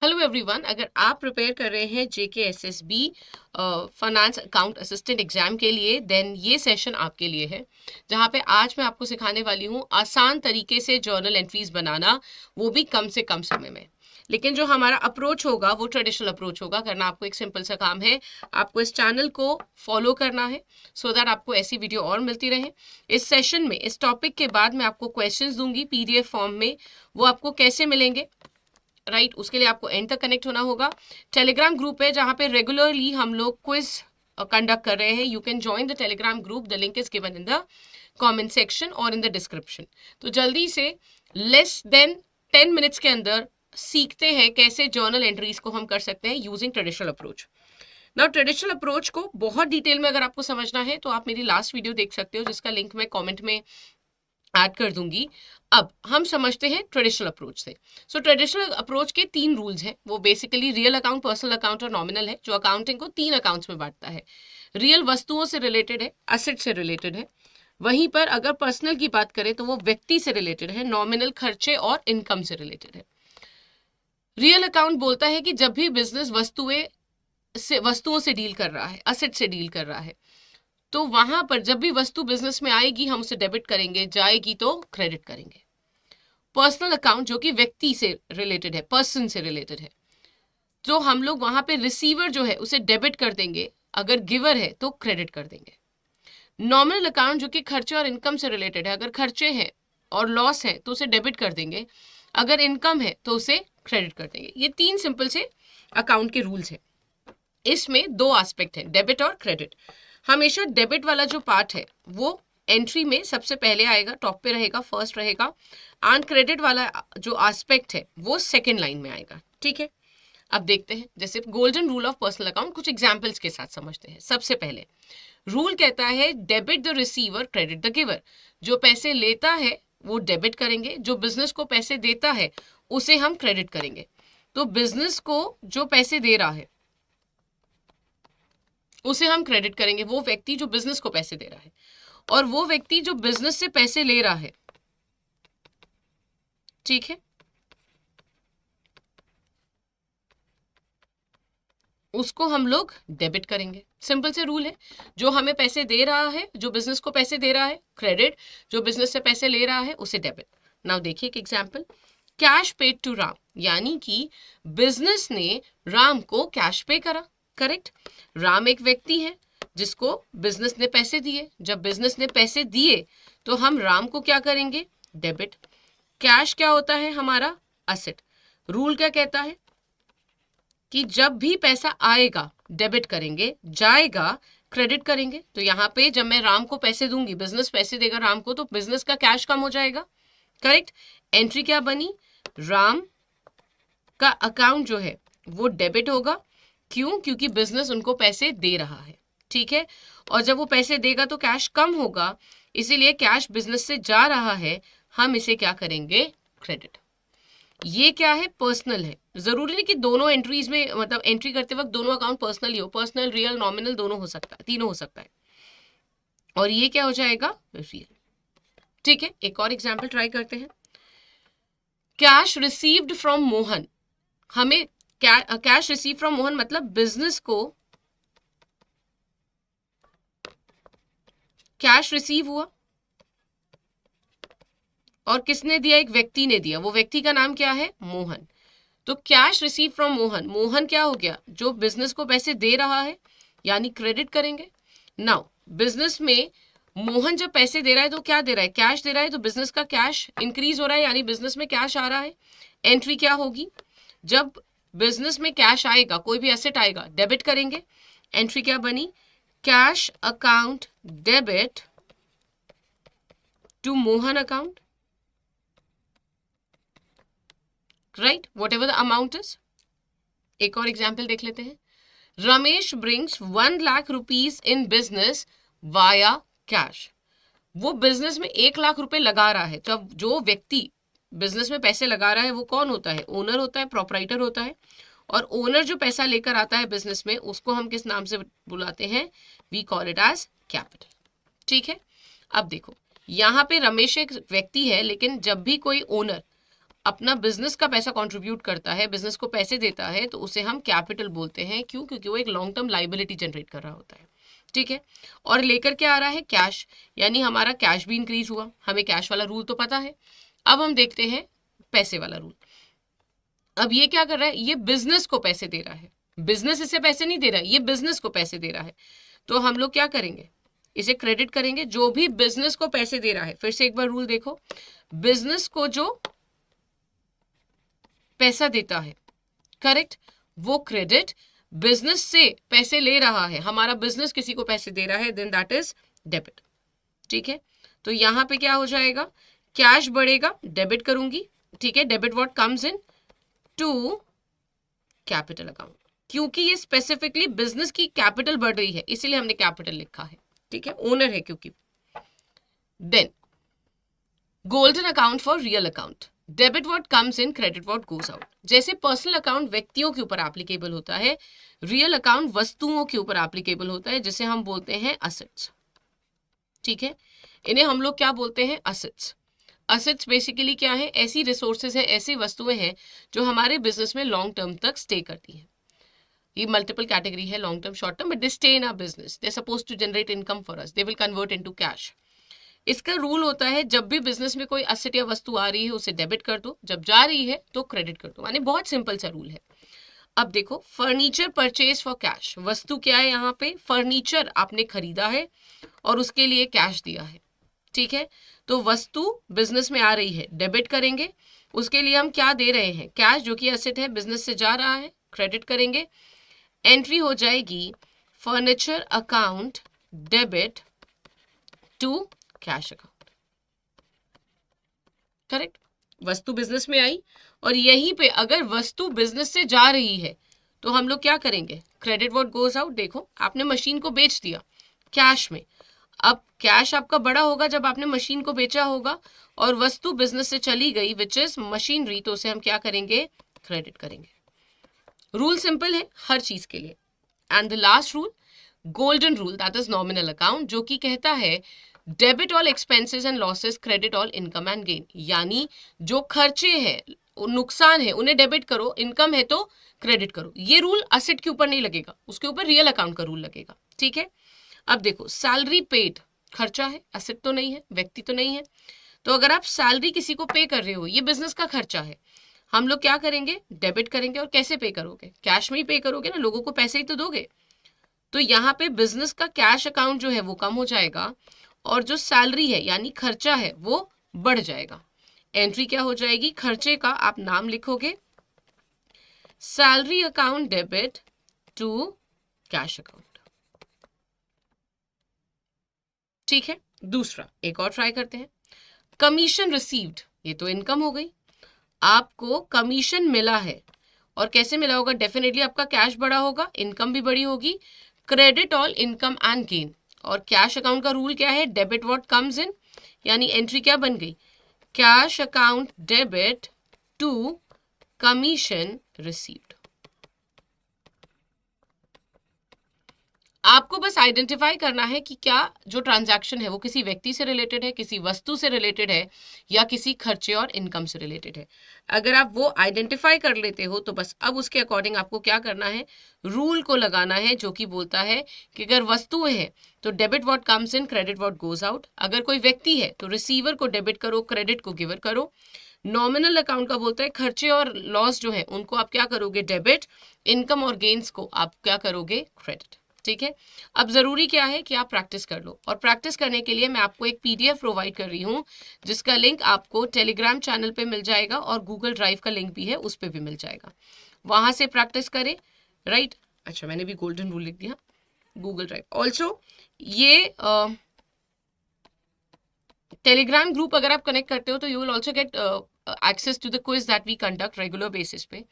Hello everyone, अगर आप prepare कर रहे हैं JKSSB finance account assistant exam के लिए, देन ये सेशन आपके लिए है, जहाँ पे आज मैं आपको सिखाने वाली हूँ आसान तरीके से जर्नल एंट्रीज बनाना, वो भी कम से कम समय में। लेकिन जो हमारा अप्रोच होगा वो ट्रेडिशनल अप्रोच होगा। करना आपको एक सिंपल सा काम है, आपको इस चैनल को फॉलो करना है सो दैट आपको ऐसी वीडियो और मिलती रहे। इस सेशन में, इस टॉपिक के बाद मैं आपको क्वेश्चंस दूंगी PDF फॉर्म में। वो आपको कैसे मिलेंगे, राइट उसके लिए आपको एंड तक कनेक्ट होना होगा। टेलीग्राम ग्रुप है जहां पे रेगुलरली हम लोग क्विज कंडक्ट कर रहे हैं। You can join the Telegram group, the link is given in the comment section और इन द डिस्क्रिप्शन। तो जल्दी से लेस देन 10 मिनट्स के अंदर सीखते हैं कैसे जर्नल एंट्रीज को हम कर सकते हैं using traditional approach. Now traditional approach को बहुत डिटेल में अगर आपको समझना है तो आप मेरी लास्ट वीडियो देख सकते हो, जिसका लिंक मैं कमेंट में ऐड कर दूंगी। अब हम समझते हैं ट्रेडिशनल अप्रोच से। सो ट्रेडिशनल अप्रोच के 3 रूल्स हैं। वो basically real account, personal account और नॉमिनल है, जो अकाउंटिंग को 3 अकाउंट्स में बांटता है। रियल वस्तुओं से रिलेटेड है, असेट से रिलेटेड है। वहीं पर अगर पर्सनल की बात करें तो वो व्यक्ति से रिलेटेड है, नॉमिनल खर्चे और इनकम से रिलेटेड है। रियल अकाउंट बोलता है कि जब भी बिजनेस वस्तुओं से डील कर रहा है, असेट से डील कर रहा है, तो वहां पर जब भी वस्तु बिजनेस में आएगी हम उसे डेबिट करेंगे, जाएगी तो क्रेडिट करेंगे। पर्सनल अकाउंट जो कि व्यक्ति से रिलेटेड है, पर्सन से रिलेटेड है, जो हम लोग वहां पे रिसीवर जो है उसे डेबिट कर देंगे, अगर गिवर है तो क्रेडिट कर देंगे। नॉमिनल अकाउंट जो कि खर्चे और इनकम से रिलेटेड है, अगर खर्चे हैं और लॉस है तो उसे डेबिट कर देंगे, अगर इनकम है तो उसे क्रेडिट कर देंगे। ये 3 सिंपल से अकाउंट के रूल्स हैं। इसमें 2 एस्पेक्ट हैं, डेबिट और क्रेडिट। हमेशा डेबिट वाला जो पार्ट है वो एंट्री में सबसे पहले आएगा, टॉप पे रहेगा, फर्स्ट रहेगा। एंड क्रेडिट वाला जो एस्पेक्ट है वो सेकंड लाइन में आएगा। ठीक है, अब देखते हैं जैसे golden rule of personal account, कुछ एग्जांपल्स के साथ समझते हैं। सबसे पहले रूल कहता है debit the receiver, credit the giver. जो पैसे लेता है वो डेबिट करेंगे, जो बिजनेस को पैसे देता है उसे हम क्रेडिट करेंगे। तो बिजनेस को जो पैसे दे रहा है उसे हम क्रेडिट करेंगे, वो व्यक्ति जो बिजनेस को पैसे दे रहा है। और वो व्यक्ति जो बिजनेस से पैसे ले रहा है, ठीक है, उसको हम लोग डेबिट करेंगे। सिंपल से रूल है, जो हमें पैसे दे रहा है, जो बिजनेस को पैसे दे रहा है क्रेडिट, जो बिजनेस से पैसे ले रहा है उसे डेबिट। नाउ देखिए एक example, cash paid to Ram, यानी कि बिजनेस ने राम को कैश पे करा। करेक्ट, राम एक व्यक्ति है जिसको बिजनेस ने पैसे दिए। जब बिजनेस ने पैसे दिए तो हम राम को क्या करेंगे, डेबिट। कैश क्या होता है हमारा, असेट। रूल क्या कहता है कि जब भी पैसा आएगा डेबिट करेंगे, जाएगा क्रेडिट करेंगे। तो यहाँ पे जब मैं राम को पैसे दूंगी, बिजनेस पैसे देगा राम को, तो बिजनेस का कैश कम हो जाएगा। करेक्ट, एंट्री क्या बनी, राम का अकाउंट जो है वो डेबिट होगा। क्यों, क्योंकि बिजनेस उनको पैसे दे रहा है। ठीक है, और जब वो पैसे देगा तो कैश कम होगा, इसीलिए कैश बिजनेस से जा रहा है, हम इसे क्या करेंगे, क्रेडिट। ये क्या है, पर्सनल है। जरूरी नहीं कि दोनों एंट्रीज में, मतलब एंट्री करते वक्त दोनों अकाउंट पर्सनल ही हो, पर्सनल, रियल, नॉमिनल दोनों हो सकता है, तीनों हो सकता है। और ये क्या हो जाएगा, रियल। ठीक है, एक और एग्जांपल ट्राई करते हैं। कैश रिसीव्ड फ्रॉम मोहन, हमें कैश रिसीव फ्रॉम मोहन मतलब बिजनेस को कैश रिसीव हुआ और किसने दिया, एक व्यक्ति ने दिया। वो व्यक्ति का नाम क्या है, मोहन। तो cash receive from Mohan, Mohan क्या हो गया, जो बिजनेस को पैसे दे रहा है, यानी क्रेडिट करेंगे। नाउ बिजनेस में मोहन जब पैसे दे रहा है तो क्या दे रहा है, कैश दे रहा है, तो बिजनेस का कैश इंक्रीज हो रहा है, यानी बिजनेस में कैश आ रहा है। एंट्री क्या होगी, जब बिजनेस में कैश आएगा, कोई भी एसेट आएगा, डेबिट करेंगे। एंट्री क्या बनी, cash account debit to Mohan account, right, whatever the amount is. एक और एग्जाम्पल देख लेते हैं। Ramesh brings 1 lakh rupees in business via cash. वो बिजनेस में 1 लाख रुपए लगा रहा है। जब जो व्यक्ति बिजनेस में पैसे लगा रहा है वो कौन होता है, ओनर होता है, प्रोपराइटर होता है। और ओनर जो पैसा लेकर आता है बिजनेस में, उसको हम किस नाम से बुलाते हैं, we call it as capital. ठीक है, अब देखो यहाँ पे रमेश एक व्यक्ति है, लेकिन जब भी कोई ओनर अपना बिजनेस का पैसा कंट्रीब्यूट करता है, बिजनेस को पैसे देता है, तो उसे हम कैपिटल बोलते हैं। क्यों? क्योंकि वो एक लॉन्ग टर्म लाइबिलिटी जनरेट कर रहा होता है। ठीक है, और लेकर क्या आ रहा है? कैश, यानी हमारा कैश भी इंक्रीज हुआ। हमें कैश वाला रूल तो पता है। अब हम देखते हैं पैसे वाला रूल। अब ये क्या कर रहा है? ये बिजनेस को पैसे दे रहा है। बिजनेस इसे पैसे नहीं दे रहा है, ये बिजनेस को पैसे दे रहा है। तो हम लोग क्या करेंगे? इसे क्रेडिट करेंगे। जो भी बिजनेस को पैसे दे रहा है, फिर से एक बार रूल देखो, बिजनेस को जो पैसा देता है, करेक्ट, वो क्रेडिट। बिजनेस से पैसे ले रहा है, हमारा बिजनेस किसी को पैसे दे रहा है, देन दैट इज डेबिट। ठीक है, तो यहां पे क्या हो जाएगा? कैश बढ़ेगा, डेबिट करूंगी। ठीक है, debit what comes in to capital account. क्योंकि ये स्पेसिफिकली बिजनेस की कैपिटल बढ़ रही है, इसीलिए हमने कैपिटल लिखा है। ठीक है, ओनर है क्योंकि। Then golden account for real account, debit what comes in, credit what goes out. जैसे पर्सनल अकाउंट व्यक्तियों के ऊपर एप्लीकेबल होता है, रियल अकाउंट वस्तुओं के ऊपर एप्लीकेबल होता है, जिसे हम बोलते हैं असेट्स। ठीक है, इन्हें हम लोग क्या बोलते हैं? असेट्स। असेट्स बेसिकली क्या है? ऐसी रिसोर्सेज है, ऐसी वस्तुएं हैं जो हमारे बिजनेस में लॉन्ग टर्म तक स्टे करती हैं। ये मल्टीपल कैटेगरी है, long term, short term, but they stay in our business, they suppose to generate income for us, they will convert into cash. इसका रूल होता है, जब भी बिजनेस में कोई असेट या वस्तु आ रही है उसे डेबिट कर दो, जब जा रही है तो क्रेडिट कर दो। यानी बहुत सिंपल सा रूल है। अब देखो, फर्नीचर परचेज फॉर कैश, वस्तु क्या है यहाँ पे? फर्नीचर आपने खरीदा है और उसके लिए कैश दिया है। ठीक है, तो वस्तु बिजनेस में आ रही है, डेबिट करेंगे। उसके लिए हम क्या दे रहे हैं? कैश, जो कि एसेट है, बिजनेस से जा रहा है, क्रेडिट करेंगे। एंट्री हो जाएगी furniture account debit to cash account. Correct, वस्तु बिजनेस में आई और यहीं पे अगर वस्तु बिजनेस से जा रही है तो हम लोग क्या करेंगे? Credit what goes out. देखो, आपने मशीन को बेच दिया कैश में। अब कैश आपका बड़ा होगा जब आपने मशीन को बेचा होगा, और वस्तु बिजनेस से चली गई विच इज मशीनरी, तो उसे हम क्या करेंगे? क्रेडिट करेंगे। रूल सिंपल है हर चीज के लिए। And the last rule, golden rule, that is nominal account, जो कि कहता है debit all expenses and losses, credit all income and gain. यानी जो खर्चे हैं, नुकसान है, उन्हें डेबिट करो, इनकम है तो क्रेडिट करो। ये रूल असेट के ऊपर नहीं लगेगा, उसके ऊपर रियल अकाउंट का रूल लगेगा। ठीक है, अब देखो, सैलरी पेड खर्चा है, असेट तो नहीं है, व्यक्ति तो नहीं है। तो अगर आप सैलरी किसी को पे कर रहे हो, ये बिजनेस का खर्चा है, हम लोग क्या करेंगे? डेबिट करेंगे। और कैसे पे करोगे? कैश में ही पे करोगे ना, लोगों को पैसे ही तो दोगे। तो यहाँ पे बिजनेस का कैश अकाउंट जो है वो कम हो जाएगा, और जो सैलरी है यानी खर्चा है वो बढ़ जाएगा। एंट्री क्या हो जाएगी? खर्चे का आप नाम लिखोगे, salary account debit to cash account. ठीक है, दूसरा एक और ट्राई करते हैं। कमीशन रिसीव्ड, ये तो इनकम हो गई। आपको कमीशन मिला है, और कैसे मिला होगा? डेफिनेटली आपका कैश बड़ा होगा, इनकम भी बड़ी होगी। Credit all income and gain. और कैश अकाउंट का रूल क्या है? डेबिट व्हाट कम्स इन, यानी एंट्री क्या बन गई? Cash account debit to commission received. आपको बस आइडेंटिफाई करना है कि क्या जो ट्रांजैक्शन है वो किसी व्यक्ति से रिलेटेड है, किसी वस्तु से रिलेटेड है, या किसी खर्चे और इनकम से रिलेटेड है। अगर आप वो आइडेंटिफाई कर लेते हो तो बस अब उसके अकॉर्डिंग आपको क्या करना है? रूल को लगाना है, जो कि बोलता है कि अगर वस्तुएं हैं तो debit what comes in, credit what goes out. अगर कोई व्यक्ति है तो रिसीवर को डेबिट करो, क्रेडिट को गिवर करो। नॉमिनल अकाउंट का बोलता है खर्चे और लॉस जो है उनको आप क्या करोगे? डेबिट। इनकम और गेन्स को आप क्या करोगे? क्रेडिट। ठीक है, अब जरूरी क्या है कि आप प्रैक्टिस कर लो, और प्रैक्टिस करने के लिए मैं आपको एक पीडीएफ प्रोवाइड कर रही हूँ, जिसका लिंक आपको टेलीग्राम चैनल पे मिल जाएगा, और गूगल ड्राइव का लिंक भी है, उस पर भी मिल जाएगा। वहां से प्रैक्टिस करें। राइट, अच्छा मैंने भी गोल्डन रूल लिख दिया, गूगल ड्राइव। ऑल्सो ये टेलीग्राम ग्रुप अगर आप कनेक्ट करते हो तो you will also get access to the quiz that we conduct regular basis पे।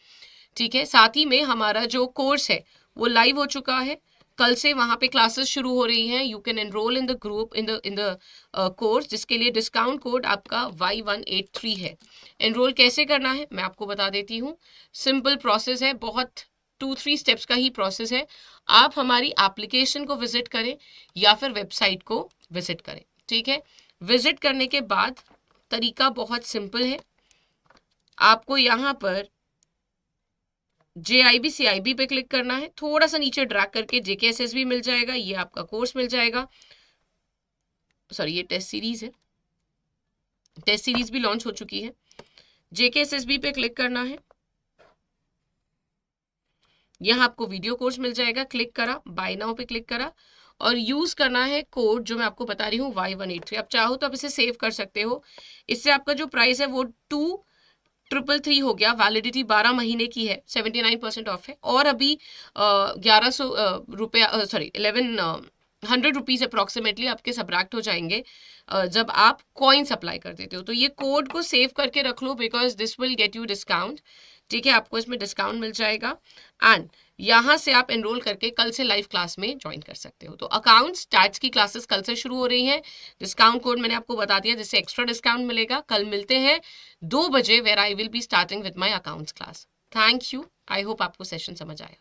ठीक है, साथ ही में हमारा जो कोर्स है वो लाइव हो चुका है, कल से वहां पे क्लासेस शुरू हो रही हैं। You can enrol in the group, in the course, जिसके लिए डिस्काउंट कोड आपका Y183 है। एनरोल कैसे करना है मैं आपको बता देती हूँ। सिंपल प्रोसेस है, बहुत 2-3 स्टेप्स का ही प्रोसेस है। आप हमारी एप्लीकेशन को विजिट करें या फिर वेबसाइट को विजिट करें। ठीक है, विजिट करने के बाद तरीका बहुत सिंपल है। आपको यहाँ पर JIB CIB पे क्लिक करना है, थोड़ा सा नीचे ड्रैग करके JKSSB मिल जाएगा, ये आपका कोर्स मिल जाएगा। सॉरी, ये टेस्ट सीरीज है, टेस्ट सीरीज भी लॉन्च हो चुकी है। JKSSB पे क्लिक करना है, यहाँ आपको वीडियो कोर्स मिल जाएगा, क्लिक करा, बाय नाउ पे क्लिक करा और यूज करना है कोड जो मैं आपको बता रही हूँ Y183। आप चाहो तो आप इसे सेव कर सकते हो। इससे आपका जो प्राइस है वो 2333 हो गया। वैलिडिटी 12 महीने की है, 79% ऑफ है और अभी 1100 रुपया, सॉरी 1100 रुपीज अप्रॉक्सीमेटली आपके सब्रैक्ट हो जाएंगे जब आप कॉइन्स अप्लाई कर देते हो। तो ये कोड को सेव करके रख लो because this will get you discount. ठीक है, आपको इसमें डिस्काउंट मिल जाएगा एंड यहाँ से आप एनरोल करके कल से लाइव क्लास में ज्वाइन कर सकते हो। तो अकाउंट्स स्टैट्स की क्लासेस कल से शुरू हो रही हैं। डिस्काउंट कोड मैंने आपको बता दिया जिससे एक्स्ट्रा डिस्काउंट मिलेगा। कल मिलते हैं 2 बजे where I will be starting with my accounts class. Thank you. I hope आपको सेशन समझ आया।